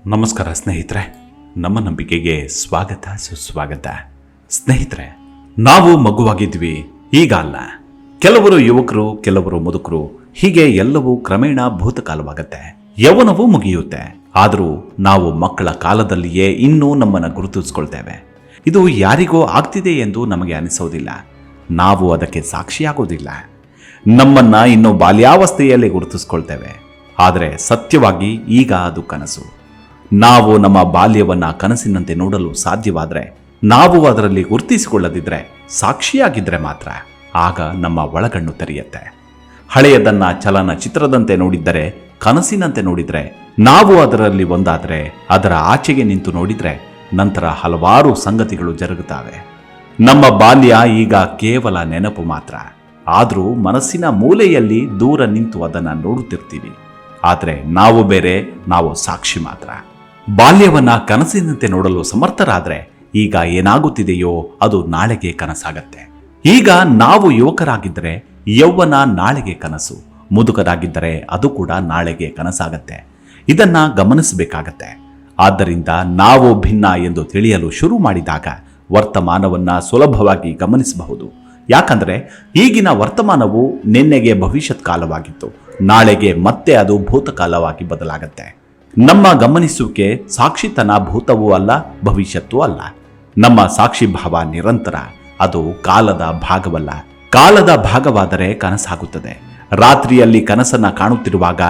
ನಮಸ್ಕಾರ ಸ್ನೇಹಿತರೆ, ನಮ್ಮ ನಂಬಿಕೆಗೆ ಸ್ವಾಗತ ಸುಸ್ವಾಗತ. ಸ್ನೇಹಿತರೆ, ನಾವು ಮಗುವಾಗಿದ್ವಿ, ಈಗ ಅಲ್ಲ. ಕೆಲವರು ಯುವಕರು, ಕೆಲವರು ಮುದುಕರು, ಹೀಗೆ ಎಲ್ಲವೂ ಕ್ರಮೇಣ ಭೂತಕಾಲವಾಗತ್ತೆ. ಯೌವನವೂ ಮುಗಿಯುತ್ತೆ. ಆದರೂ ನಾವು ಮಕ್ಕಳ ಕಾಲದಲ್ಲಿಯೇ ಇನ್ನೂ ನಮ್ಮನ್ನು ಗುರುತಿಸ್ಕೊಳ್ತೇವೆ. ಇದು ಯಾರಿಗೋ ಆಗ್ತಿದೆ ಎಂದು ನಮಗೆ ಅನಿಸೋದಿಲ್ಲ. ನಾವು ಅದಕ್ಕೆ ಸಾಕ್ಷಿಯಾಗೋದಿಲ್ಲ. ನಮ್ಮನ್ನ ಇನ್ನೂ ಬಾಲ್ಯಾವಸ್ಥೆಯಲ್ಲಿ ಗುರುತಿಸ್ಕೊಳ್ತೇವೆ. ಆದರೆ ಸತ್ಯವಾಗಿ ಈಗ ಅದು ಕನಸು. ನಾವು ನಮ್ಮ ಬಾಲ್ಯವನ್ನ ಕನಸಿನಂತೆ ನೋಡಲು ಸಾಧ್ಯವಾದರೆ, ನಾವು ಅದರಲ್ಲಿ ಗುರುತಿಸಿಕೊಳ್ಳದಿದ್ರೆ, ಸಾಕ್ಷಿಯಾಗಿದ್ರೆ ಮಾತ್ರ ಆಗ ನಮ್ಮ ಒಳಗಣ್ಣು ತೆರೆಯುತ್ತೆ. ಹಳೆಯದನ್ನ ಚಲನಚಿತ್ರದಂತೆ ನೋಡಿದ್ದರೆ, ಕನಸಿನಂತೆ ನೋಡಿದ್ರೆ, ನಾವು ಅದರಲ್ಲಿ ಒಂದಾದರೆ, ಅದರ ಆಚೆಗೆ ನಿಂತು ನೋಡಿದ್ರೆ ನಂತರ ಹಲವಾರು ಸಂಗತಿಗಳು ಜರುಗುತ್ತವೆ. ನಮ್ಮ ಬಾಲ್ಯ ಈಗ ಕೇವಲ ನೆನಪು ಮಾತ್ರ. ಆದರೂ ಮನಸ್ಸಿನ ಮೂಲೆಯಲ್ಲಿ ದೂರ ನಿಂತು ಅದನ್ನು ನೋಡುತ್ತಿರ್ತೀವಿ. ಆದರೆ ನಾವು ಬೇರೆ, ನಾವು ಸಾಕ್ಷಿ ಮಾತ್ರ. ಬಾಲ್ಯವನ್ನ ಕನಸಿನಂತೆ ನೋಡಲು ಸಮರ್ಥರಾದ್ರೆ, ಈಗ ಏನಾಗುತ್ತಿದೆಯೋ ಅದು ನಾಳೆಗೆ ಕನಸಾಗತ್ತೆ. ಈಗ ನಾವು ಯುವಕರಾಗಿದ್ದರೆ ಯೌವನ ನಾಳೆಗೆ ಕನಸು, ಮುದುಕರಾಗಿದ್ದರೆ ಅದು ಕೂಡ ನಾಳೆಗೆ ಕನಸಾಗತ್ತೆ. ಇದನ್ನ ಗಮನಿಸಬೇಕಾಗತ್ತೆ. ಆದ್ದರಿಂದ ನಾವು ಭಿನ್ನ ಎಂದು ತಿಳಿಯಲು ಶುರು ಮಾಡಿದಾಗ ವರ್ತಮಾನವನ್ನ ಸುಲಭವಾಗಿ ಗಮನಿಸಬಹುದು. ಯಾಕಂದ್ರೆ ಈಗಿನ ವರ್ತಮಾನವು ನಿನ್ನೆಗೆ ಭವಿಷ್ಯತ್ ಕಾಲವಾಗಿತ್ತು, ನಾಳೆಗೆ ಮತ್ತೆ ಅದು ಭೂತಕಾಲವಾಗಿ ಬದಲಾಗತ್ತೆ. ನಮ್ಮ ಗಮನಿಸುವಿಕೆ ಸಾಕ್ಷಿತನ ಭೂತವೂ ಅಲ್ಲ, ಭವಿಷ್ಯತ್ತೂ ಅಲ್ಲ. ನಮ್ಮ ಸಾಕ್ಷಿ ಭಾವ ನಿರಂತರ, ಅದು ಕಾಲದ ಭಾಗವಲ್ಲ. ಕಾಲದ ಭಾಗವಾದರೆ ಕನಸಾಗುತ್ತದೆ. ರಾತ್ರಿಯಲ್ಲಿ ಕನಸನ್ನ ಕಾಣುತ್ತಿರುವಾಗ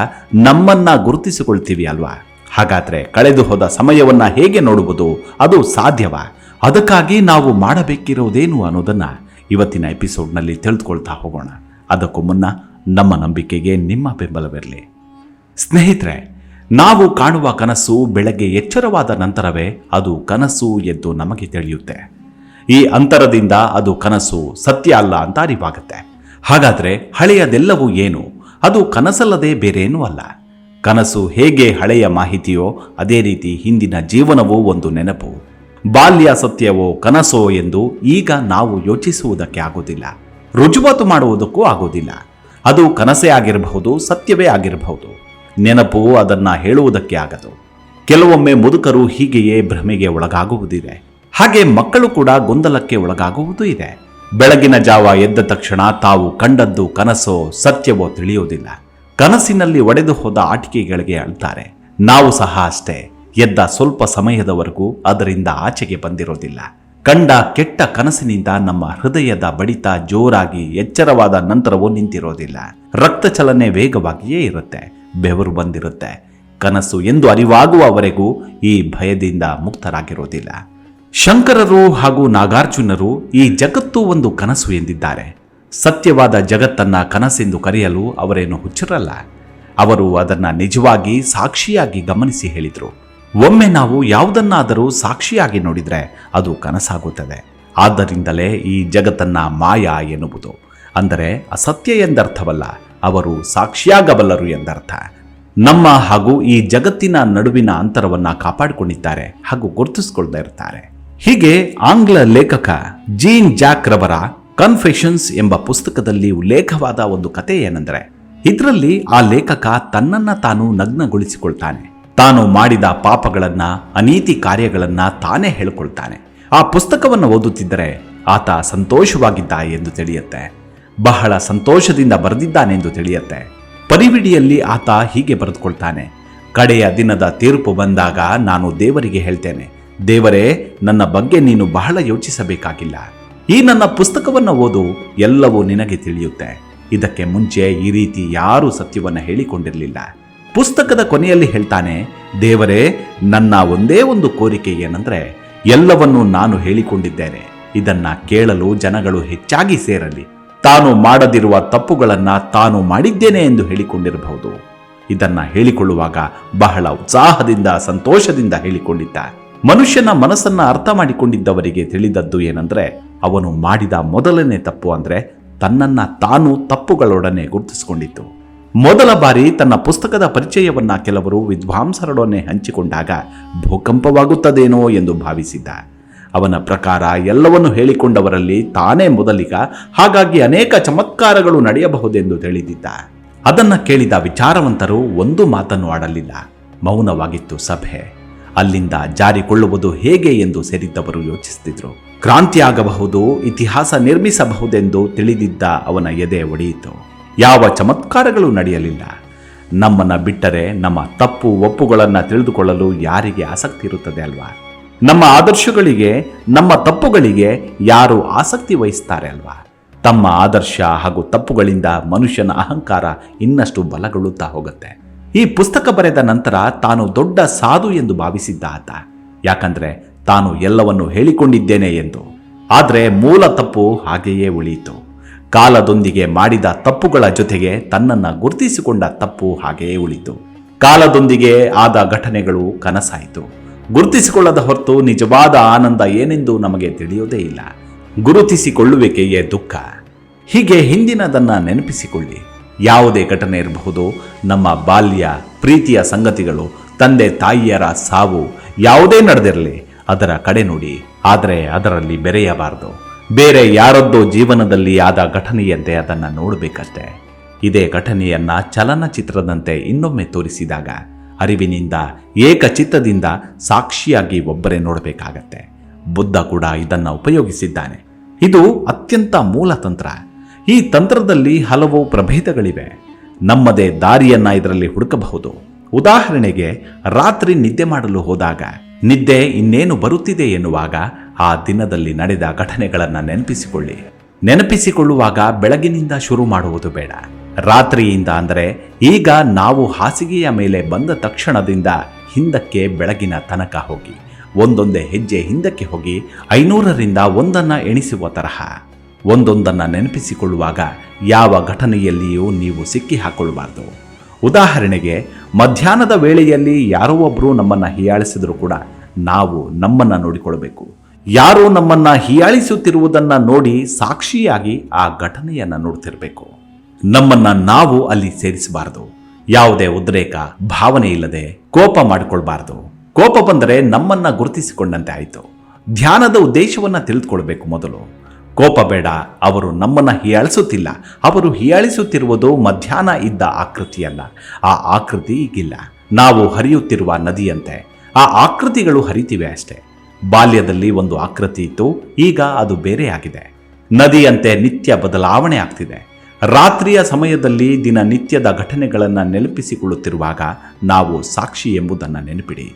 ನಮ್ಮನ್ನ ಗುರುತಿಸಿಕೊಳ್ತೀವಿ ಅಲ್ವಾ? ಹಾಗಾದ್ರೆ ಕಳೆದು ಹೋದ ಸಮಯವನ್ನ ಹೇಗೆ ನೋಡುವುದು? ಅದು ಸಾಧ್ಯವಾ? ಅದಕ್ಕಾಗಿ ನಾವು ಮಾಡಬೇಕಿರುವುದೇನು ಅನ್ನೋದನ್ನ ಇವತ್ತಿನ ಎಪಿಸೋಡ್ನಲ್ಲಿ ತಿಳಿದುಕೊಳ್ತಾ ಹೋಗೋಣ. ಅದಕ್ಕೂ ಮುನ್ನ ನಮ್ಮ ನಂಬಿಕೆಗೆ ನಿಮ್ಮ ಬೆಂಬಲವಿರಲಿ. ಸ್ನೇಹಿತರೆ, ನಾವು ಕಾಣುವ ಕನಸು ಬೆಳಗ್ಗೆ ಎಚ್ಚರವಾದ ನಂತರವೇ ಅದು ಕನಸು ಎಂದು ನಮಗೆ ತಿಳಿಯುತ್ತೆ. ಈ ಅಂತರದಿಂದ ಅದು ಕನಸು ಸತ್ಯ ಅಲ್ಲ ಅಂತ ಅರಿವಾಗುತ್ತೆ. ಹಾಗಾದ್ರೆ ಹಳೆಯದೆಲ್ಲವೂ ಏನು? ಅದು ಕನಸಲ್ಲದೆ ಬೇರೇನೂ ಅಲ್ಲ. ಕನಸು ಹೇಗೆ ಹಳೆಯ ಮಾಹಿತಿಯೋ ಅದೇ ರೀತಿ ಹಿಂದಿನ ಜೀವನವೂ ಒಂದು ನೆನಪು. ಬಾಲ್ಯ ಸತ್ಯವೋ ಕನಸೋ ಎಂದು ಈಗ ನಾವು ಯೋಚಿಸುವುದಕ್ಕೆ ಆಗೋದಿಲ್ಲ, ರುಜುವಾತು ಮಾಡುವುದಕ್ಕೂ ಆಗೋದಿಲ್ಲ. ಅದು ಕನಸೇ ಆಗಿರಬಹುದು, ಸತ್ಯವೇ ಆಗಿರಬಹುದು. ನೆನಪು ಅದನ್ನ ಹೇಳುವುದಕ್ಕೆ ಆಗದು. ಕೆಲವೊಮ್ಮೆ ಮುದುಕರು ಹೀಗೆಯೇ ಭ್ರಮೆಗೆ ಒಳಗಾಗುವುದಿದೆ. ಹಾಗೆ ಮಕ್ಕಳು ಕೂಡ ಗೊಂದಲಕ್ಕೆ ಒಳಗಾಗುವುದೂ ಇದೆ. ಬೆಳಗಿನ ಜಾವ ಎದ್ದ ತಕ್ಷಣ ತಾವು ಕಂಡದ್ದು ಕನಸೋ ಸತ್ಯವೋ ತಿಳಿಯುವುದಿಲ್ಲ. ಕನಸಿನಲ್ಲಿ ಒಡೆದು ಹೋದ ಆಟಿಕೆಗಳಿಗೆ ಅಳ್ತಾರೆ. ನಾವು ಸಹ ಅಷ್ಟೇ. ಎದ್ದ ಸ್ವಲ್ಪ ಸಮಯದವರೆಗೂ ಅದರಿಂದ ಆಚೆಗೆ ಬಂದಿರೋದಿಲ್ಲ. ಕಂಡ ಕೆಟ್ಟ ಕನಸಿನಿಂದ ನಮ್ಮ ಹೃದಯದ ಬಡಿತ ಜೋರಾಗಿ ಎಚ್ಚರವಾದ ನಂತರವೂ ನಿಂತಿರೋದಿಲ್ಲ. ರಕ್ತ ಚಲನೆ ವೇಗವಾಗಿಯೇ ಇರುತ್ತೆ, ಬೆವರು ಬಂದಿರುತ್ತೆ. ಕನಸು ಎಂದು ಅರಿವಾಗುವವರೆಗೂ ಈ ಭಯದಿಂದ ಮುಕ್ತರಾಗಿರೋದಿಲ್ಲ. ಶಂಕರರು ಹಾಗೂ ನಾಗಾರ್ಜುನರು ಈ ಜಗತ್ತು ಒಂದು ಕನಸು ಎಂದಿದ್ದಾರೆ. ಸತ್ಯವಾದ ಜಗತ್ತನ್ನ ಕನಸೆಂದು ಕರೆಯಲು ಅವರೇನು ಹುಚ್ಚರಲ್ಲ. ಅವರು ಅದನ್ನ ನಿಜವಾಗಿ ಸಾಕ್ಷಿಯಾಗಿ ಗಮನಿಸಿ ಹೇಳಿದ್ರು. ಒಮ್ಮೆ ನಾವು ಯಾವುದನ್ನಾದರೂ ಸಾಕ್ಷಿಯಾಗಿ ನೋಡಿದ್ರೆ ಅದು ಕನಸಾಗುತ್ತದೆ. ಆದ್ದರಿಂದಲೇ ಈ ಜಗತ್ತನ್ನ ಮಾಯಾ ಎನ್ನುವುದು. ಅಂದರೆ ಅಸತ್ಯ ಎಂದರ್ಥವಲ್ಲ, ಅವರು ಸಾಕ್ಷಿಯಾಗಬಲ್ಲರು ಎಂದರ್ಥ. ನಮ್ಮ ಹಾಗೂ ಈ ಜಗತ್ತಿನ ನಡುವಿನ ಅಂತರವನ್ನ ಕಾಪಾಡಿಕೊಂಡಿದ್ದಾರೆ ಹಾಗೂ ಗುರುತಿಸಿಕೊಳ್ತಾ ಇರ್ತಾರೆ. ಹೀಗೆ ಆಂಗ್ಲ ಲೇಖಕ ಜೀನ್ ಜಾಕ್ ರವರ ಕನ್ಫೆಷನ್ಸ್ ಎಂಬ ಪುಸ್ತಕದಲ್ಲಿ ಉಲ್ಲೇಖವಾದ ಒಂದು ಕಥೆ ಏನೆಂದರೆ, ಇದರಲ್ಲಿ ಆ ಲೇಖಕ ತನ್ನನ್ನ ತಾನು ನಗ್ನಗೊಳಿಸಿಕೊಳ್ತಾನೆ. ತಾನು ಮಾಡಿದ ಪಾಪಗಳನ್ನ, ಅನೀತಿ ಕಾರ್ಯಗಳನ್ನ ತಾನೇ ಹೇಳಿಕೊಳ್ತಾನೆ. ಆ ಪುಸ್ತಕವನ್ನು ಓದುತ್ತಿದ್ದರೆ ಆತ ಸಂತೋಷವಾಗಿದ್ದ ಎಂದು ತಿಳಿಯುತ್ತೆ. ಬಹಳ ಸಂತೋಷದಿಂದ ಬರೆದಿದ್ದಾನೆಂದು ತಿಳಿಯುತ್ತೆ. ಪರಿವಿಡಿಯಲ್ಲಿ ಆತ ಹೀಗೆ ಬರೆದುಕೊಳ್ತಾನೆ: ಕಡೆಯ ದಿನದ ತೀರ್ಪು ಬಂದಾಗ ನಾನು ದೇವರಿಗೆ ಹೇಳ್ತೇನೆ, ದೇವರೇ, ನನ್ನ ಬಗ್ಗೆ ನೀನು ಬಹಳ ಯೋಚಿಸಬೇಕಾಗಿಲ್ಲ. ಈ ನನ್ನ ಪುಸ್ತಕವನ್ನು ಓದು, ಎಲ್ಲವೂ ನಿನಗೆ ತಿಳಿಯುತ್ತೆ. ಇದಕ್ಕೆ ಮುಂಚೆ ಈ ರೀತಿ ಯಾರೂ ಸತ್ಯವನ್ನು ಹೇಳಿಕೊಂಡಿರಲಿಲ್ಲ. ಪುಸ್ತಕದ ಕೊನೆಯಲ್ಲಿ ಹೇಳ್ತಾನೆ, ದೇವರೇ, ನನ್ನ ಒಂದೇ ಒಂದು ಕೋರಿಕೆ ಏನಂದ್ರೆ, ಎಲ್ಲವನ್ನೂ ನಾನು ಹೇಳಿಕೊಂಡಿದ್ದೇನೆ. ಇದನ್ನ ಕೇಳಲು ಜನಗಳು ಹೆಚ್ಚಾಗಿ ಸೇರಲಿ. ತಾನು ಮಾಡದಿರುವ ತಪ್ಪುಗಳನ್ನ ತಾನು ಮಾಡಿದ್ದೇನೆ ಎಂದು ಹೇಳಿಕೊಂಡಿರಬಹುದು. ಇದನ್ನ ಹೇಳಿಕೊಳ್ಳುವಾಗ ಬಹಳ ಉತ್ಸಾಹದಿಂದ, ಸಂತೋಷದಿಂದ ಹೇಳಿಕೊಂಡಿದ್ದ. ಮನುಷ್ಯನ ಮನಸ್ಸನ್ನ ಅರ್ಥ ಮಾಡಿಕೊಂಡಿದ್ದವರಿಗೆ ತಿಳಿದದ್ದು ಏನಂದ್ರೆ, ಅವನು ಮಾಡಿದ ಮೊದಲನೇ ತಪ್ಪು ಅಂದ್ರೆ ತನ್ನನ್ನ ತಾನು ತಪ್ಪುಗಳೊಡನೆ ಗುರುತಿಸಿಕೊಂಡಿತ್ತು. ಮೊದಲ ಬಾರಿ ತನ್ನ ಪುಸ್ತಕದ ಪರಿಚಯವನ್ನ ಕೆಲವರು ವಿದ್ವಾಂಸರೊಡನೆ ಹಂಚಿಕೊಂಡಾಗ ಭೂಕಂಪವಾಗುತ್ತದೇನೋ ಎಂದು ಭಾವಿಸಿದ್ದ. ಅವನ ಪ್ರಕಾರ ಎಲ್ಲವನ್ನು ಹೇಳಿಕೊಂಡವರಲ್ಲಿ ತಾನೇ ಮೊದಲಿಗ, ಹಾಗಾಗಿ ಅನೇಕ ಚಮತ್ಕಾರಗಳು ನಡೆಯಬಹುದೆಂದು ತಿಳಿದಿದ್ದ. ಅದನ್ನ ಕೇಳಿದ ವಿಚಾರವಂತರು ಒಂದು ಮಾತನ್ನು ಆಡಲಿಲ್ಲ. ಮೌನವಾಗಿತ್ತು ಸಭೆ. ಅಲ್ಲಿಂದ ಜಾರಿಕೊಳ್ಳುವುದು ಹೇಗೆ ಎಂದು ಸೇರಿದ್ದವರು ಯೋಚಿಸುತ್ತಿದ್ದರು. ಕ್ರಾಂತಿ ಆಗಬಹುದು, ಇತಿಹಾಸ ನಿರ್ಮಿಸಬಹುದೆಂದು ತಿಳಿದಿದ್ದ ಅವನ ಎದೆ ಒಡೆಯಿತು. ಯಾವ ಚಮತ್ಕಾರಗಳು ನಡೆಯಲಿಲ್ಲ. ನಮ್ಮನ್ನ ಬಿಟ್ಟರೆ ನಮ್ಮ ತಪ್ಪು ಒಪ್ಪುಗಳನ್ನು ತಿಳಿದುಕೊಳ್ಳಲು ಯಾರಿಗೆ ಆಸಕ್ತಿ ಇರುತ್ತದೆ ಅಲ್ವಾ? ನಮ್ಮ ಆದರ್ಶಗಳಿಗೆ, ನಮ್ಮ ತಪ್ಪುಗಳಿಗೆ ಯಾರು ಆಸಕ್ತಿ ವಹಿಸ್ತಾರೆ ಅಲ್ವಾ? ತಮ್ಮ ಆದರ್ಶ ಹಾಗೂ ತಪ್ಪುಗಳಿಂದ ಮನುಷ್ಯನ ಅಹಂಕಾರ ಇನ್ನಷ್ಟು ಬಲಗೊಳ್ಳುತ್ತಾ ಹೋಗುತ್ತೆ. ಈ ಪುಸ್ತಕ ಬರೆದ ನಂತರ ತಾನು ದೊಡ್ಡ ಸಾಧು ಎಂದು ಭಾವಿಸಿದ್ದ ಆತ. ಯಾಕಂದ್ರೆ ತಾನು ಎಲ್ಲವನ್ನು ಹೇಳಿಕೊಂಡಿದ್ದೇನೆ ಎಂದು. ಆದರೆ ಮೂಲ ತಪ್ಪು ಹಾಗೆಯೇ ಉಳಿಯಿತು. ಕಾಲದೊಂದಿಗೆ ಮಾಡಿದ ತಪ್ಪುಗಳ ಜೊತೆಗೆ ತನ್ನನ್ನು ಗುರುತಿಸಿಕೊಂಡ ತಪ್ಪು ಹಾಗೆಯೇ ಉಳಿತು. ಕಾಲದೊಂದಿಗೆ ಆದ ಘಟನೆಗಳು ಕನಸಾಯಿತು. ಗುರುತಿಸಿಕೊಳ್ಳದ ಹೊರತು ನಿಜವಾದ ಆನಂದ ಏನೆಂದು ನಮಗೆ ತಿಳಿಯೋದೇ ಇಲ್ಲ. ಗುರುತಿಸಿಕೊಳ್ಳುವಿಕೆಯೇ ದುಃಖ. ಹೀಗೆ ಹಿಂದಿನದನ್ನು ನೆನಪಿಸಿಕೊಳ್ಳಿ. ಯಾವುದೇ ಘಟನೆ ಇರಬಹುದು, ನಮ್ಮ ಬಾಲ್ಯ, ಪ್ರೀತಿಯ ಸಂಗತಿಗಳು, ತಂದೆ ತಾಯಿಯರ ಸಾವು, ಯಾವುದೇ ನಡೆದಿರಲಿ ಅದರ ಕಡೆ ನೋಡಿ. ಆದರೆ ಅದರಲ್ಲಿ ಬೆರೆಯಬಾರದು. ಬೇರೆ ಯಾರದ್ದೋ ಜೀವನದಲ್ಲಿ ಆದ ಘಟನೆಯಂತೆ ಅದನ್ನು ನೋಡಬೇಕಷ್ಟೆ. ಇದೇ ಘಟನೆಯನ್ನ ಚಲನಚಿತ್ರದಂತೆ ಇನ್ನೊಮ್ಮೆ ತೋರಿಸಿದಾಗ ಅರಿವಿನಿಂದ, ಏಕಚಿತ್ತದಿಂದ ಸಾಕ್ಷಿಯಾಗಿ ಒಬ್ಬರೇ ನೋಡಬೇಕಾಗತ್ತೆ. ಬುದ್ಧ ಕೂಡ ಇದನ್ನು ಉಪಯೋಗಿಸಿದ್ದಾನೆ. ಇದು ಅತ್ಯಂತ ಮೂಲ ತಂತ್ರ. ಈ ತಂತ್ರದಲ್ಲಿ ಹಲವು ಪ್ರಭೇದಗಳಿವೆ. ನಮ್ಮದೇ ದಾರಿಯನ್ನ ಇದರಲ್ಲಿ ಹುಡುಕಬಹುದು. ಉದಾಹರಣೆಗೆ, ರಾತ್ರಿ ನಿದ್ದೆ ಮಾಡಲು ಹೋದಾಗ ನಿದ್ದೆ ಇನ್ನೇನು ಬರುತ್ತಿದೆ ಎನ್ನುವಾಗ ಆ ದಿನದಲ್ಲಿ ನಡೆದ ಘಟನೆಗಳನ್ನು ನೆನಪಿಸಿಕೊಳ್ಳುವಾಗ ಬೆಳಗಿನಿಂದ ಶುರು ಮಾಡುವುದು ಬೇಡ. ರಾತ್ರಿಯಿಂದ, ಅಂದರೆ ಈಗ ನಾವು ಹಾಸಿಗೆಯ ಮೇಲೆ ಬಂದ ತಕ್ಷಣದಿಂದ ಹಿಂದಕ್ಕೆ ಬೆಳಗಿನ ತನಕ ಹೋಗಿ, ಒಂದೊಂದೇ ಹೆಜ್ಜೆ ಹಿಂದಕ್ಕೆ ಹೋಗಿ 500ರಿಂದ 1 ಎಣಿಸುವ ತರಹ ಒಂದೊಂದನ್ನು ನೆನಪಿಸಿಕೊಳ್ಳುವಾಗ ಯಾವ ಘಟನೆಯಲ್ಲಿಯೂ ನೀವು ಸಿಕ್ಕಿ ಹಾಕೊಳ್ಳಬಾರ್ದು. ಉದಾಹರಣೆಗೆ, ಮಧ್ಯಾಹ್ನದ ವೇಳೆಯಲ್ಲಿ ಯಾರೋ ಒಬ್ಬರು ನಮ್ಮನ್ನು ಹೀಯಾಳಿಸಿದರೂ ಕೂಡ ನಾವು ನಮ್ಮನ್ನು ನೋಡಿಕೊಳ್ಳಬೇಕು. ಯಾರೋ ನಮ್ಮನ್ನು ಹೀಯಾಳಿಸುತ್ತಿರುವುದನ್ನು ನೋಡಿ ಸಾಕ್ಷಿಯಾಗಿ ಆ ಘಟನೆಯನ್ನು ನೋಡ್ತಿರಬೇಕು. ನಮ್ಮನ್ನು ನಾವು ಅಲ್ಲಿ ಸೇರಿಸಬಾರದು. ಯಾವುದೇ ಉದ್ರೇಕ ಭಾವನೆ ಇಲ್ಲದೆ ಕೋಪ ಮಾಡಿಕೊಳ್ಬಾರ್ದು. ಕೋಪ ಬಂದರೆ ನಮ್ಮನ್ನ ಗುರುತಿಸಿಕೊಂಡಂತೆ ಆಯಿತು. ಧ್ಯಾನದ ಉದ್ದೇಶವನ್ನು ತಿಳಿದುಕೊಳ್ಬೇಕು ಮೊದಲು. ಕೋಪ ಬೇಡ, ಅವರು ನಮ್ಮನ್ನು ಹೀಯಾಳಿಸುತ್ತಿಲ್ಲ. ಅವರು ಹೀಯಾಳಿಸುತ್ತಿರುವುದು ಮಧ್ಯಾಹ್ನ ಇದ್ದ ಆಕೃತಿಯಲ್ಲ. ಆ ಆಕೃತಿ ಈಗಿಲ್ಲ. ನಾವು ಹರಿಯುತ್ತಿರುವ ನದಿಯಂತೆ ಆ ಆಕೃತಿಗಳು ಹರಿತಿವೆ ಅಷ್ಟೇ. ಬಾಲ್ಯದಲ್ಲಿ ಒಂದು ಆಕೃತಿ ಇತ್ತು, ಈಗ ಅದು ಬೇರೆ ಆಗಿದೆ. ನದಿಯಂತೆ ನಿತ್ಯ ಬದಲಾವಣೆ ಆಗ್ತಿದೆ. ರಾತ್ರಿಯ ಸಮಯದಲ್ಲಿ ದಿನನಿತ್ಯದ ಘಟನೆಗಳನ್ನು ನೆನಪಿಸಿಕೊಳ್ಳುತ್ತಿರುವಾಗ ನಾವು ಸಾಕ್ಷಿ ಎಂಬುದನ್ನು ನೆನಪಿಡಿ.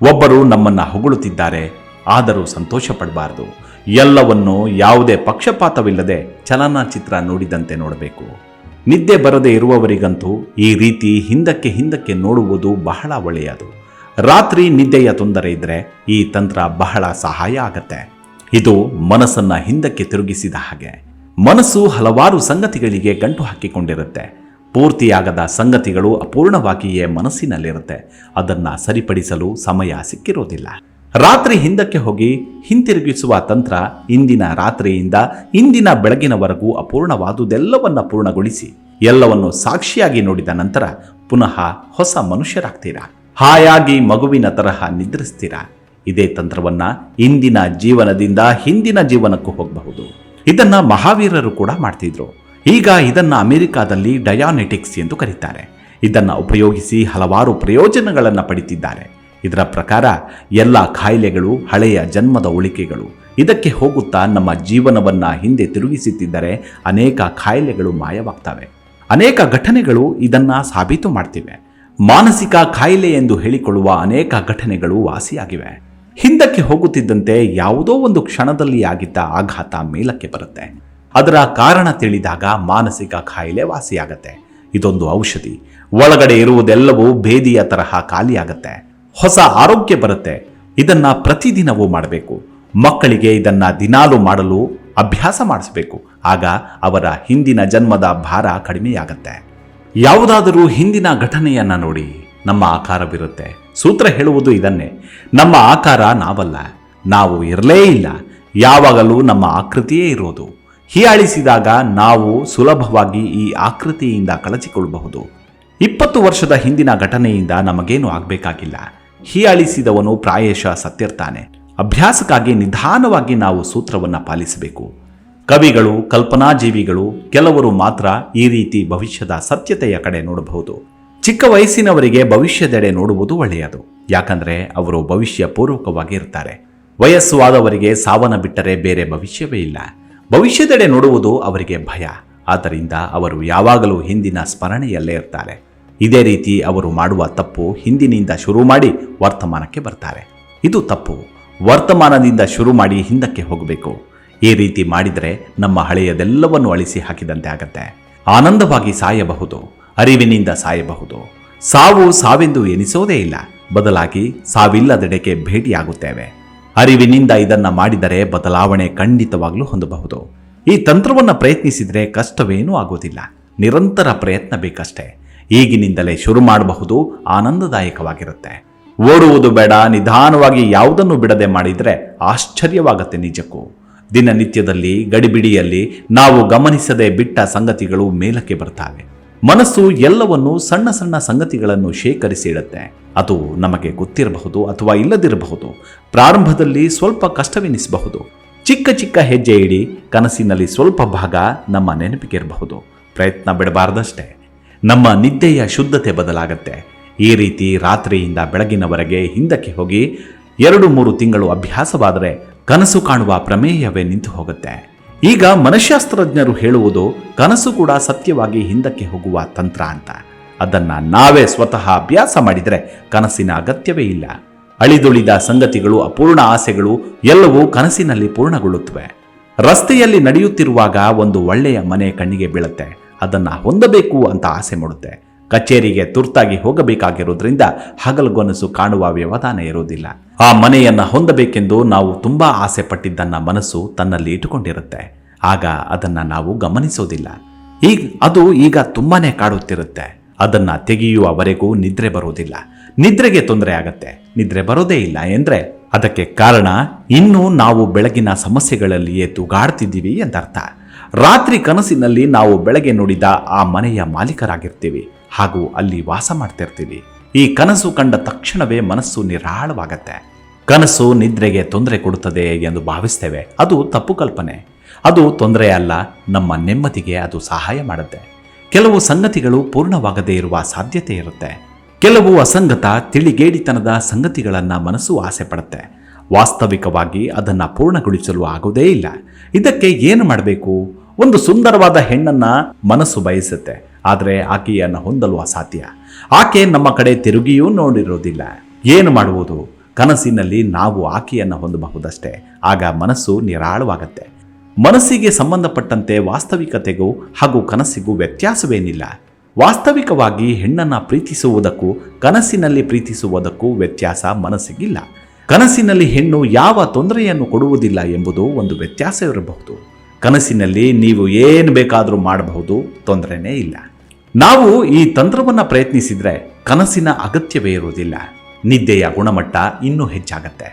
ಒಬ್ಬರು ನಮ್ಮನ್ನು ಹೊಗಳುತ್ತಿದ್ದಾರೆ, ಆದರೂ ಸಂತೋಷ ಪಡಬಾರದು. ಎಲ್ಲವನ್ನು ಯಾವುದೇ ಪಕ್ಷಪಾತವಿಲ್ಲದೆ ಚಲನಚಿತ್ರ ನೋಡಿದಂತೆ ನೋಡಬೇಕು. ನಿದ್ದೆ ಬರದೇ ಇರುವವರಿಗಂತೂ ಈ ರೀತಿ ಹಿಂದಕ್ಕೆ ನೋಡುವುದು ಬಹಳ ಒಳ್ಳೆಯದು. ರಾತ್ರಿ ನಿದ್ದೆಯ ತೊಂದರೆ ಇದ್ದರೆ ಈ ತಂತ್ರ ಬಹಳ ಸಹಾಯ ಆಗತ್ತೆ. ಇದು ಮನಸ್ಸನ್ನ ಹಿಂದಕ್ಕೆ ತಿರುಗಿಸಿದ ಹಾಗೆ. ಮನಸ್ಸು ಹಲವಾರು ಸಂಗತಿಗಳಿಗೆ ಗಂಟು ಹಾಕಿಕೊಂಡಿರುತ್ತೆ. ಪೂರ್ತಿಯಾಗದ ಸಂಗತಿಗಳು ಅಪೂರ್ಣವಾಗಿಯೇ ಮನಸ್ಸಿನಲ್ಲಿರುತ್ತೆ. ಅದನ್ನು ಸರಿಪಡಿಸಲು ಸಮಯ ಸಿಕ್ಕಿರೋದಿಲ್ಲ. ರಾತ್ರಿ ಹಿಂದಕ್ಕೆ ಹೋಗಿ ಹಿಂತಿರುಗಿಸುವ ತಂತ್ರ ಇಂದಿನ ರಾತ್ರಿಯಿಂದ ಇಂದಿನ ಬೆಳಗಿನವರೆಗೂ ಅಪೂರ್ಣವಾದುದೆಲ್ಲವನ್ನ ಪೂರ್ಣಗೊಳಿಸಿ ಎಲ್ಲವನ್ನು ಸಾಕ್ಷಿಯಾಗಿ ನೋಡಿದ ನಂತರ ಪುನಃ ಹೊಸ ಮನುಷ್ಯರಾಗ್ತೀರಾ. ಹಾಯಾಗಿ ಮಗುವಿನ ತರಹ ನಿದ್ರಿಸ್ತೀರಾ. ಇದೇ ತಂತ್ರವನ್ನ ಇಂದಿನ ಜೀವನದಿಂದ ಹಿಂದಿನ ಜೀವನಕ್ಕೂ ಹೋಗಬಹುದು. ಇದನ್ನ ಮಹಾವೀರರು ಕೂಡ ಮಾಡ್ತಿದ್ರು. ಈಗ ಇದನ್ನ ಅಮೆರಿಕಾದಲ್ಲಿ ಡಯಾನೆಟಿಕ್ಸ್ ಎಂದು ಕರೀತಾರೆ. ಇದನ್ನ ಉಪಯೋಗಿಸಿ ಹಲವಾರು ಪ್ರಯೋಜನಗಳನ್ನು ಪಡಿತಿದ್ದಾರೆ. ಇದರ ಪ್ರಕಾರ ಎಲ್ಲ ಕಾಯಿಲೆಗಳು ಹಳೆಯ ಜನ್ಮದ ಉಳಿಕೆಗಳು. ಇದಕ್ಕೆ ಹೋಗುತ್ತಾ ನಮ್ಮ ಜೀವನವನ್ನ ಹಿಂದೆ ತಿರುಗಿಸುತ್ತಿದ್ದರೆ ಅನೇಕ ಕಾಯಿಲೆಗಳು ಮಾಯವಾಗ್ತವೆ. ಅನೇಕ ಘಟನೆಗಳು ಇದನ್ನ ಸಾಬೀತು ಮಾಡ್ತಿವೆ. ಮಾನಸಿಕ ಕಾಯಿಲೆ ಎಂದು ಹೇಳಿಕೊಳ್ಳುವ ಅನೇಕ ಘಟನೆಗಳು ವಾಸಿಯಾಗಿವೆ. ಹಿಂದಕ್ಕೆ ಹೋಗುತ್ತಿದ್ದಂತೆ ಯಾವುದೋ ಒಂದು ಕ್ಷಣದಲ್ಲಿ ಆಗಿದ್ದ ಆಘಾತ ಮೇಲಕ್ಕೆ ಬರುತ್ತೆ. ಅದರ ಕಾರಣ ತಿಳಿದಾಗ ಮಾನಸಿಕ ಕಾಯಿಲೆ ವಾಸಿಯಾಗತ್ತೆ. ಇದೊಂದು ಔಷಧಿ. ಒಳಗಡೆ ಇರುವುದೆಲ್ಲವೂ ಭೇದಿಯ ತರಹ ಖಾಲಿಯಾಗತ್ತೆ. ಹೊಸ ಆರೋಗ್ಯ ಬರುತ್ತೆ. ಇದನ್ನ ಪ್ರತಿದಿನವೂ ಮಾಡಬೇಕು. ಮಕ್ಕಳಿಗೆ ಇದನ್ನ ದಿನಾಲು ಮಾಡಲು ಅಭ್ಯಾಸ ಮಾಡಿಸಬೇಕು. ಆಗ ಅವರ ಹಿಂದಿನ ಜನ್ಮದ ಭಾರ ಕಡಿಮೆಯಾಗತ್ತೆ. ಯಾವುದಾದರೂ ಹಿಂದಿನ ಘಟನೆಯನ್ನ ನೋಡಿ ನಮ್ಮ ಆಕಾರವಿರುತ್ತೆ. ಸೂತ್ರ ಹೇಳುವುದು ಇದನ್ನೇ. ನಮ್ಮ ಆಕಾರ ನಾವಲ್ಲ, ನಾವು ಇರಲೇ ಇಲ್ಲ. ಯಾವಾಗಲೂ ನಮ್ಮ ಆಕೃತಿಯೇ ಇರೋದು. ಹೀಯಾಳಿಸಿದಾಗ ನಾವು ಸುಲಭವಾಗಿ ಈ ಆಕೃತಿಯಿಂದ ಕಳಚಿಕೊಳ್ಳಬಹುದು. 20 ವರ್ಷದ ಹಿಂದಿನ ಘಟನೆಯಿಂದ ನಮಗೇನು ಆಗಬೇಕಾಗಿಲ್ಲ. ಹೀಯಾಳಿಸಿದವನು ಪ್ರಾಯಶಃ ಸತ್ತಿರ್ತಾನೆ. ಅಭ್ಯಾಸಕ್ಕಾಗಿ ನಿಧಾನವಾಗಿ ನಾವು ಸೂತ್ರವನ್ನು ಪಾಲಿಸಬೇಕು. ಕವಿಗಳು, ಕಲ್ಪನಾಜೀವಿಗಳು ಕೆಲವರು ಮಾತ್ರ ಈ ರೀತಿ ಭವಿಷ್ಯದ ಸತ್ಯತೆಯ ಕಡೆ ನೋಡಬಹುದು. ಚಿಕ್ಕ ವಯಸ್ಸಿನವರಿಗೆ ಭವಿಷ್ಯದೆಡೆ ನೋಡುವುದು ಒಳ್ಳೆಯದು. ಯಾಕಂದರೆ ಅವರು ಭವಿಷ್ಯ ಪೂರ್ವಕವಾಗಿ ಇರ್ತಾರೆ. ವಯಸ್ಸು ಆದವರಿಗೆ ಸಾವನ್ನ ಬಿಟ್ಟರೆ ಬೇರೆ ಭವಿಷ್ಯವೇ ಇಲ್ಲ. ಭವಿಷ್ಯದೆಡೆ ನೋಡುವುದು ಅವರಿಗೆ ಭಯ. ಆದ್ದರಿಂದ ಅವರು ಯಾವಾಗಲೂ ಹಿಂದಿನ ಸ್ಮರಣೆಯಲ್ಲೇ ಇರ್ತಾರೆ. ಇದೇ ರೀತಿ ಅವರು ಮಾಡುವ ತಪ್ಪು ಹಿಂದಿನಿಂದ ಶುರು ಮಾಡಿ ವರ್ತಮಾನಕ್ಕೆ ಬರ್ತಾರೆ. ಇದು ತಪ್ಪು. ವರ್ತಮಾನದಿಂದ ಶುರು ಮಾಡಿ ಹಿಂದಕ್ಕೆ ಹೋಗಬೇಕು. ಈ ರೀತಿ ಮಾಡಿದರೆ ನಮ್ಮ ಹಳೆಯದೆಲ್ಲವನ್ನು ಅಳಿಸಿ ಹಾಕಿದಂತೆ ಆಗತ್ತೆ. ಆನಂದವಾಗಿ ಸಾಯಬಹುದು, ಅರಿವಿನಿಂದ ಸಾಯಬಹುದು. ಸಾವು ಸಾವೆಂದು ಎನಿಸೋದೇ ಇಲ್ಲ, ಬದಲಾಗಿ ಸಾವಿಲ್ಲದೆಡೆಗೆ ಭೇಟಿಯಾಗುತ್ತೇವೆ. ಅರಿವಿನಿಂದ ಇದನ್ನ ಮಾಡಿದರೆ ಬದಲಾವಣೆ ಖಂಡಿತವಾಗ್ಲೂ ಹೊಂದಬಹುದು. ಈ ತಂತ್ರವನ್ನು ಪ್ರಯತ್ನಿಸಿದರೆ ಕಷ್ಟವೇನೂ ಆಗೋದಿಲ್ಲ. ನಿರಂತರ ಪ್ರಯತ್ನ ಬೇಕಷ್ಟೇ. ಈಗಿನಿಂದಲೇ ಶುರು ಮಾಡಬಹುದು. ಆನಂದದಾಯಕವಾಗಿರುತ್ತೆ. ಓಡುವುದು ಬೇಡ, ನಿಧಾನವಾಗಿ ಯಾವುದನ್ನು ಬಿಡದೆ ಮಾಡಿದರೆ ಆಶ್ಚರ್ಯವಾಗತ್ತೆ ನಿಜಕ್ಕೂ. ದಿನನಿತ್ಯದಲ್ಲಿ ಗಡಿಬಿಡಿಯಲ್ಲಿ ನಾವು ಗಮನಿಸದೆ ಬಿಟ್ಟ ಸಂಗತಿಗಳು ಮೇಲಕ್ಕೆ ಬರ್ತಾವೆ. ಮನಸ್ಸು ಎಲ್ಲವನ್ನೂ ಸಣ್ಣ ಸಣ್ಣ ಸಂಗತಿಗಳನ್ನು ಶೇಖರಿಸಿ ಇಡುತ್ತೆ. ಅದು ನಮಗೆ ಗೊತ್ತಿರಬಹುದು ಅಥವಾ ಇಲ್ಲದಿರಬಹುದು. ಪ್ರಾರಂಭದಲ್ಲಿ ಸ್ವಲ್ಪ ಕಷ್ಟವೆನಿಸಬಹುದು. ಚಿಕ್ಕ ಚಿಕ್ಕ ಹೆಜ್ಜೆ ಇಡಿ. ಕನಸಿನಲ್ಲಿ ಸ್ವಲ್ಪ ಭಾಗ ನಮ್ಮ ನೆನಪಿಗೆ ಇರಬಹುದು. ಪ್ರಯತ್ನ ಬಿಡಬಾರ್ದಷ್ಟೇ. ನಮ್ಮ ನಿದ್ದೆಯ ಶುದ್ಧತೆ ಬದಲಾಗತ್ತೆ. ಈ ರೀತಿ ರಾತ್ರಿಯಿಂದ ಬೆಳಗಿನವರೆಗೆ ಹಿಂದಕ್ಕೆ ಹೋಗಿ 2-3 ತಿಂಗಳು ಅಭ್ಯಾಸವಾದರೆ ಕನಸು ಕಾಣುವ ಪ್ರಮೇಯವೇ ನಿಂತು ಹೋಗುತ್ತೆ. ಈಗ ಮನಃಶಾಸ್ತ್ರಜ್ಞರು ಹೇಳುವುದು ಕನಸು ಕೂಡ ಸತ್ಯವಾಗಿ ಹಿಂದಕ್ಕೆ ಹೋಗುವ ತಂತ್ರ ಅಂತ. ಅದನ್ನ ನಾವೇ ಸ್ವತಃ ಅಭ್ಯಾಸ ಮಾಡಿದರೆ ಕನಸಿನ ಅಗತ್ಯವೇ ಇಲ್ಲ. ಅಳಿದುಳಿದ ಸಂಗತಿಗಳು, ಅಪೂರ್ಣ ಆಸೆಗಳು ಎಲ್ಲವೂ ಕನಸಿನಲ್ಲಿ ಪೂರ್ಣಗೊಳ್ಳುತ್ತವೆ. ರಸ್ತೆಯಲ್ಲಿ ನಡೆಯುತ್ತಿರುವಾಗ ಒಂದು ಒಳ್ಳೆಯ ಮನೆ ಕಣ್ಣಿಗೆ ಬೀಳುತ್ತೆ. ಅದನ್ನ ಹೊಂದಬೇಕು ಅಂತ ಆಸೆ ಮೂಡುತ್ತೆ. ಕಚೇರಿಗೆ ತುರ್ತಾಗಿ ಹೋಗಬೇಕಾಗಿರೋದ್ರಿಂದ ಹಗಲುಗೊನಸು ಕಾಣುವ ವ್ಯವಧಾನ ಇರುವುದಿಲ್ಲ. ಆ ಮನೆಯನ್ನ ಹೊಂದಬೇಕೆಂದು ನಾವು ತುಂಬಾ ಆಸೆ ಪಟ್ಟಿದ್ದನ್ನ ಮನಸ್ಸು ತನ್ನಲ್ಲಿ ಇಟ್ಟುಕೊಂಡಿರುತ್ತೆ. ಆಗ ಅದನ್ನ ನಾವು ಗಮನಿಸೋದಿಲ್ಲ. ಅದು ಈಗ ತುಂಬಾನೇ ಕಾಡುತ್ತಿರುತ್ತೆ. ಅದನ್ನ ತೆಗೆಯುವವರೆಗೂ ನಿದ್ರೆ ಬರೋದಿಲ್ಲ. ನಿದ್ರೆಗೆ ತೊಂದರೆ ಆಗತ್ತೆ. ನಿದ್ರೆ ಬರೋದೇ ಇಲ್ಲ ಎಂದ್ರೆ ಅದಕ್ಕೆ ಕಾರಣ ಇನ್ನೂ ನಾವು ಬೆಳಗಿನ ಸಮಸ್ಯೆಗಳಲ್ಲಿಯೇ ತೂಗಾಡ್ತಿದ್ದೀವಿ ಎಂದರ್ಥ. ರಾತ್ರಿ ಕನಸಿನಲ್ಲಿ ನಾವು ಬೆಳಗ್ಗೆ ನೋಡಿದ ಆ ಮನೆಯ ಮಾಲೀಕರಾಗಿರ್ತೀವಿ ಹಾಗೂ ಅಲ್ಲಿ ವಾಸ ಮಾಡ್ತಿರ್ತೀವಿ. ಈ ಕನಸು ಕಂಡ ತಕ್ಷಣವೇ ಮನಸ್ಸು ನಿರಾಳವಾಗತ್ತೆ. ಕನಸು ನಿದ್ರೆಗೆ ತೊಂದರೆ ಕೊಡುತ್ತದೆ ಎಂದು ಭಾವಿಸ್ತೇವೆ. ಅದು ತಪ್ಪು ಕಲ್ಪನೆ. ಅದು ತೊಂದರೆ ಅಲ್ಲ, ನಮ್ಮ ನೆಮ್ಮದಿಗೆ ಅದು ಸಹಾಯ ಮಾಡುತ್ತೆ. ಕೆಲವು ಸಂಗತಿಗಳು ಪೂರ್ಣವಾಗದೇ ಇರುವ ಸಾಧ್ಯತೆ ಇರುತ್ತೆ. ಕೆಲವು ಅಸಂಗತ, ತಿಳಿಗೇಡಿತನದ ಸಂಗತಿಗಳನ್ನ ಮನಸ್ಸು ಆಸೆ ಪಡುತ್ತೆ. ವಾಸ್ತವಿಕವಾಗಿ ಅದನ್ನ ಪೂರ್ಣಗೊಳಿಸಲು ಆಗೋದೇ ಇಲ್ಲ. ಇದಕ್ಕೆ ಏನು ಮಾಡಬೇಕು? ಒಂದು ಸುಂದರವಾದ ಹೆಣ್ಣನ್ನ ಮನಸ್ಸು ಬಯಸುತ್ತೆ, ಆದರೆ ಆಕೆಯನ್ನು ಹೊಂದಲು ಅಸಾಧ್ಯ. ಆಕೆ ನಮ್ಮ ಕಡೆ ತಿರುಗಿಯೂ ನೋಡಿರೋದಿಲ್ಲ. ಏನು ಮಾಡುವುದು? ಕನಸಿನಲ್ಲಿ ನಾವು ಆಕೆಯನ್ನು ಹೊಂದಬಹುದಷ್ಟೇ. ಆಗ ಮನಸ್ಸು ನಿರಾಳವಾಗತ್ತೆ. ಮನಸ್ಸಿಗೆ ಸಂಬಂಧಪಟ್ಟಂತೆ ವಾಸ್ತವಿಕತೆಗೂ ಹಾಗೂ ಕನಸಿಗೂ ವ್ಯತ್ಯಾಸವೇನಿಲ್ಲ. ವಾಸ್ತವಿಕವಾಗಿ ಹೆಣ್ಣನ್ನ ಪ್ರೀತಿಸುವುದಕ್ಕೂ ಕನಸಿನಲ್ಲಿ ಪ್ರೀತಿಸುವುದಕ್ಕೂ ವ್ಯತ್ಯಾಸ ಮನಸ್ಸಿಗಿಲ್ಲ. ಕನಸಿನಲ್ಲಿ ಹೆಣ್ಣು ಯಾವ ತೊಂದರೆಯನ್ನು ಕೊಡುವುದಿಲ್ಲ ಎಂಬುದು ಒಂದು ವ್ಯತ್ಯಾಸ ಇರಬಹುದು. ಕನಸಿನಲ್ಲಿ ನೀವು ಏನು ಬೇಕಾದರೂ ಮಾಡಬಹುದು, ತೊಂದರೆನೇ ಇಲ್ಲ. ನಾವು ಈ ತಂತ್ರವನ್ನು ಪ್ರಯತ್ನಿಸಿದರೆ ಕನಸಿನ ಅಗತ್ಯವೇ ಇರುವುದಿಲ್ಲ. ನಿದ್ದೆಯ ಗುಣಮಟ್ಟ ಇನ್ನೂ ಹೆಚ್ಚಾಗತ್ತೆ.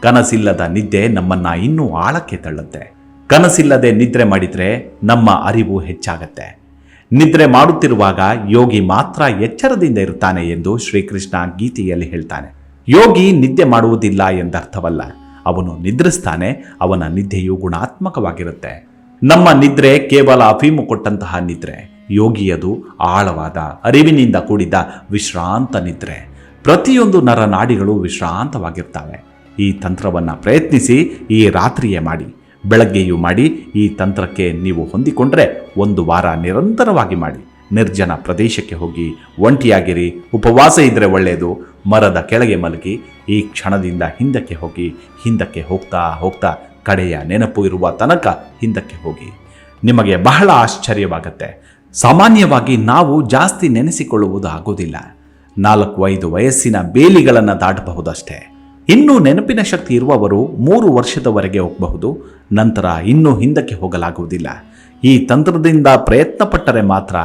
ಕನಸಿಲ್ಲದ ನಿದ್ದೆ ನಮ್ಮನ್ನ ಇನ್ನೂ ಆಳಕ್ಕೆ ತಳ್ಳುತ್ತೆ. ಕನಸಿಲ್ಲದೆ ನಿದ್ರೆ ಮಾಡಿದರೆ ನಮ್ಮ ಅರಿವು ಹೆಚ್ಚಾಗತ್ತೆ. ನಿದ್ರೆ ಮಾಡುತ್ತಿರುವಾಗ ಯೋಗಿ ಮಾತ್ರ ಎಚ್ಚರದಿಂದ ಇರುತ್ತಾನೆ ಎಂದು ಶ್ರೀಕೃಷ್ಣ ಗೀತೆಯಲ್ಲಿ ಹೇಳ್ತಾನೆ. ಯೋಗಿ ನಿದ್ದೆ ಮಾಡುವುದಿಲ್ಲ ಎಂದರ್ಥವಲ್ಲ. ಅವನು ನಿದ್ರಿಸ್ತಾನೆ. ಅವನ ನಿದ್ದೆಯು ಗುಣಾತ್ಮಕವಾಗಿರುತ್ತೆ. ನಮ್ಮ ನಿದ್ರೆ ಕೇವಲ ಅಫೀಮು ಕೊಟ್ಟಂತಹ ನಿದ್ರೆ. ಯೋಗಿಯದು ಆಳವಾದ ಅರಿವಿನಿಂದ ಕೂಡಿದ ವಿಶ್ರಾಂತ ನಿದ್ರೆ. ಪ್ರತಿಯೊಂದು ನರನಾಡಿಗಳು ವಿಶ್ರಾಂತವಾಗಿರ್ತವೆ. ಈ ತಂತ್ರವನ್ನು ಪ್ರಯತ್ನಿಸಿ. ಈ ರಾತ್ರಿಯೇ ಮಾಡಿ, ಬೆಳಗ್ಗೆಯೂ ಮಾಡಿ. ಈ ತಂತ್ರಕ್ಕೆ ನೀವು ಹೊಂದಿಕೊಂಡ್ರೆ 1 ವಾರ ನಿರಂತರವಾಗಿ ಮಾಡಿ. ನಿರ್ಜನ ಪ್ರದೇಶಕ್ಕೆ ಹೋಗಿ ಒಂಟಿಯಾಗಿರಿ. ಉಪವಾಸ ಇದ್ರೆ ಒಳ್ಳೆಯದು. ಮರದ ಕೆಳಗೆ ಮಲಗಿ ಈ ಕ್ಷಣದಿಂದ ಹಿಂದಕ್ಕೆ ಹೋಗಿ. ಹಿಂದಕ್ಕೆ ಹೋಗ್ತಾ ಹೋಗ್ತಾ ಕಡೆಯ ನೆನಪು ಇರುವ ತನಕ ಹಿಂದಕ್ಕೆ ಹೋಗಿ. ನಿಮಗೆ ಬಹಳ ಆಶ್ಚರ್ಯವಾಗತ್ತೆ. ಸಾಮಾನ್ಯವಾಗಿ ನಾವು ಜಾಸ್ತಿ ನೆನೆಸಿಕೊಳ್ಳುವುದು ಆಗೋದಿಲ್ಲ. 4-5 ವಯಸ್ಸಿನ ಬೇಲಿಗಳನ್ನು ದಾಟಬಹುದಷ್ಟೇ. ಇನ್ನೂ ನೆನಪಿನ ಶಕ್ತಿ ಇರುವವರು 3 ವರ್ಷದವರೆಗೆ ಹೋಗಬಹುದು. ನಂತರ ಇನ್ನೂ ಹಿಂದಕ್ಕೆ ಹೋಗಲಾಗುವುದಿಲ್ಲ. ಈ ತಂತ್ರದಿಂದ ಪ್ರಯತ್ನ ಪಟ್ಟರೆ ಮಾತ್ರ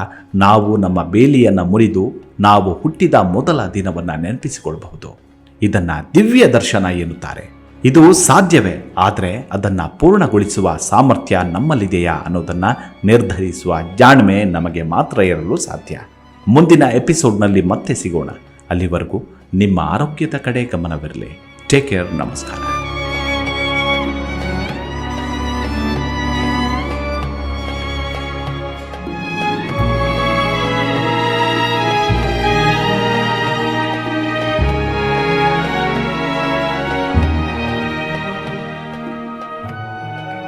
ನಾವು ನಮ್ಮ ಬೇಲಿಯನ್ನು ಮುರಿದು ನಾವು ಹುಟ್ಟಿದ ಮೊದಲ ದಿನವನ್ನು ನೆನಪಿಸಿಕೊಳ್ಳಬಹುದು. ಇದನ್ನ ದಿವ್ಯ ದರ್ಶನ ಎನ್ನುತ್ತಾರೆ. ಇದು ಸಾಧ್ಯವೇ, ಆದರೆ ಅದನ್ನು ಪೂರ್ಣಗೊಳಿಸುವ ಸಾಮರ್ಥ್ಯ ನಮ್ಮಲ್ಲಿದೆಯಾ ಅನ್ನೋದನ್ನು ನಿರ್ಧರಿಸುವ ಜಾಣ್ಮೆ ನಮಗೆ ಮಾತ್ರ ಇರಲು ಸಾಧ್ಯ. ಮುಂದಿನ ಎಪಿಸೋಡ್ನಲ್ಲಿ ಮತ್ತೆ ಸಿಗೋಣ. ಅಲ್ಲಿವರೆಗೂ ನಿಮ್ಮ ಆರೋಗ್ಯದ ಕಡೆ ಗಮನವಿರಲಿ. Take care. ನಮಸ್ಕಾರ.